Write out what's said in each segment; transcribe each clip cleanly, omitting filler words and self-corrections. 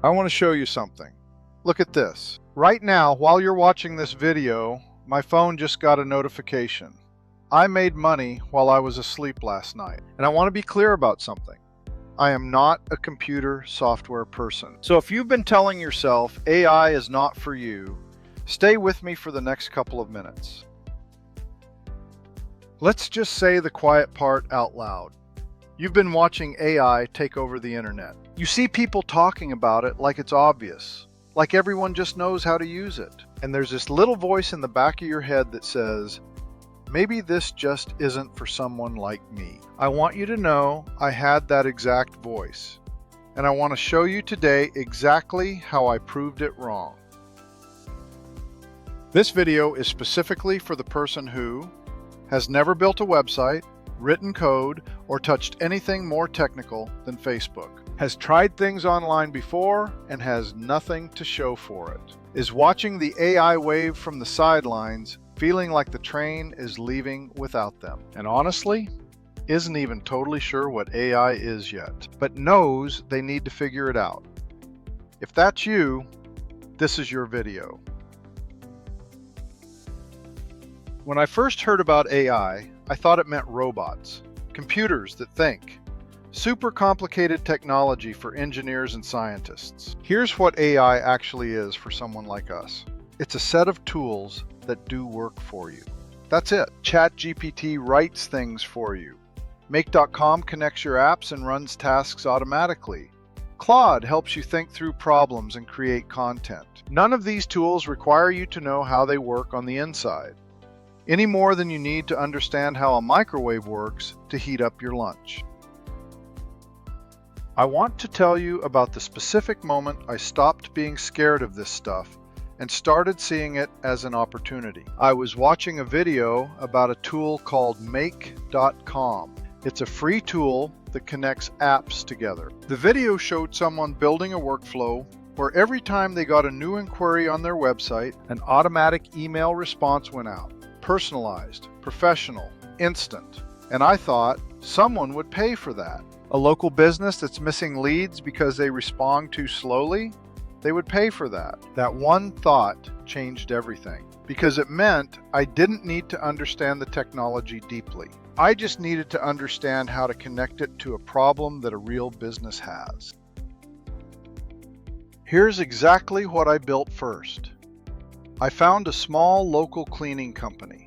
I want to show you something. Look at this. Right now, while you're watching this video, my phone just got a notification. I made money while I was asleep last night. And I want to be clear about something. I am not a computer software person. So if you've been telling yourself AI is not for you, stay with me for the next couple of minutes. Let's just say the quiet part out loud. You've been watching AI take over the internet. You see people talking about it like it's obvious, like everyone just knows how to use it. And there's this little voice in the back of your head that says, maybe this just isn't for someone like me. I want you to know I had that exact voice. And I want to show you today exactly how I proved it wrong. This video is specifically for the person who has never built a website, written code, or touched anything more technical than Facebook, has tried things online before and has nothing to show for it, is watching the AI wave from the sidelines, feeling like the train is leaving without them, and honestly, isn't even totally sure what AI is yet, but knows they need to figure it out. If that's you, this is your video. When I first heard about AI, I thought it meant robots, computers that think, super complicated technology for engineers and scientists. Here's what AI actually is for someone like us. It's a set of tools that do work for you. That's it. ChatGPT writes things for you. Make.com connects your apps and runs tasks automatically. Claude helps you think through problems and create content. None of these tools require you to know how they work on the inside, any more than you need to understand how a microwave works to heat up your lunch. I want to tell you about the specific moment I stopped being scared of this stuff and started seeing it as an opportunity. I was watching a video about a tool called Make.com. It's a free tool that connects apps together. The video showed someone building a workflow where every time they got a new inquiry on their website, an automatic email response went out. Personalized, professional, instant. And I thought someone would pay for that. A local business that's missing leads because they respond too slowly, they would pay for that. That one thought changed everything because it meant I didn't need to understand the technology deeply. I just needed to understand how to connect it to a problem that a real business has. Here's exactly what I built first. I found a small local cleaning company.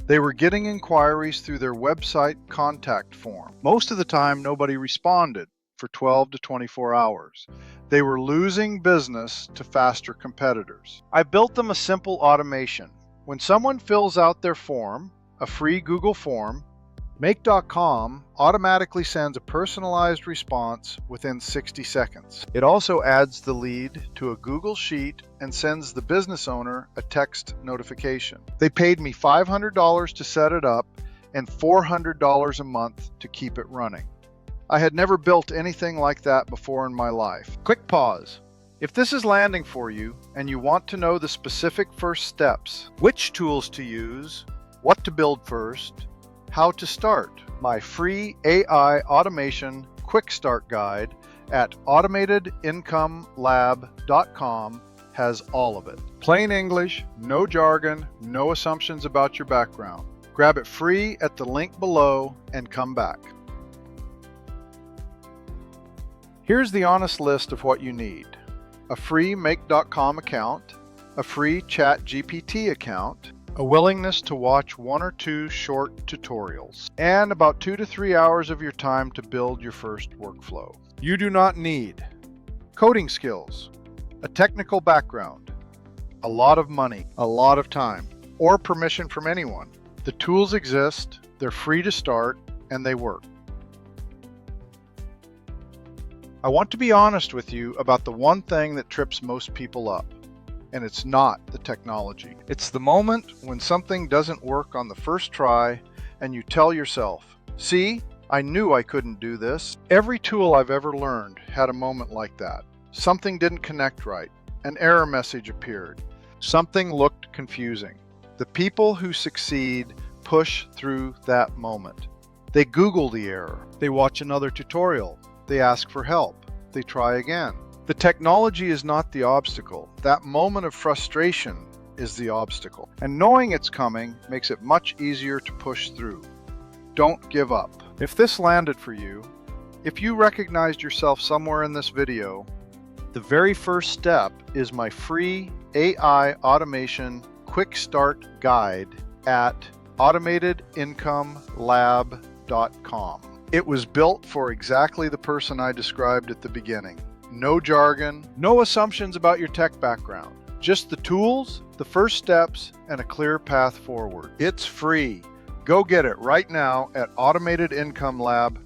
They were getting inquiries through their website contact form. Most of the time, nobody responded for 12 to 24 hours. They were losing business to faster competitors. I built them a simple automation. When someone fills out their form, a free Google form, Make.com automatically sends a personalized response within 60 seconds. It also adds the lead to a Google Sheet and sends the business owner a text notification. They paid me $500 to set it up and $400 a month to keep it running. I had never built anything like that before in my life. Quick pause. If this is landing for you and you want to know the specific first steps, which tools to use, what to build first, how to start, my free AI automation quick start guide at automatedincomelab.com has all of it. Plain English, no jargon, no assumptions about your background. Grab it free at the link below and come back. Here's the honest list of what you need. A free Make.com account, a free ChatGPT account, a willingness to watch 1 or 2 short tutorials, and about 2 to 3 hours of your time to build your first workflow. You do not need coding skills, a technical background, a lot of money, a lot of time, or permission from anyone. The tools exist, they're free to start, and they work. I want to be honest with you about the one thing that trips most people up. And it's not the technology. It's the moment when something doesn't work on the first try and you tell yourself, see, I knew I couldn't do this. Every tool I've ever learned had a moment like that. Something didn't connect right. An error message appeared. Something looked confusing. The people who succeed push through that moment. They Google the error. They watch another tutorial. They ask for help. They try again. The technology is not the obstacle. That moment of frustration is the obstacle. And knowing it's coming makes it much easier to push through. Don't give up. If this landed for you, if you recognized yourself somewhere in this video, the very first step is my free AI automation quick start guide at automatedincomelab.com. It was built for exactly the person I described at the beginning. No jargon, no assumptions about your tech background. Just the tools, the first steps, and a clear path forward. It's free. Go get it right now at automatedincomelab.com.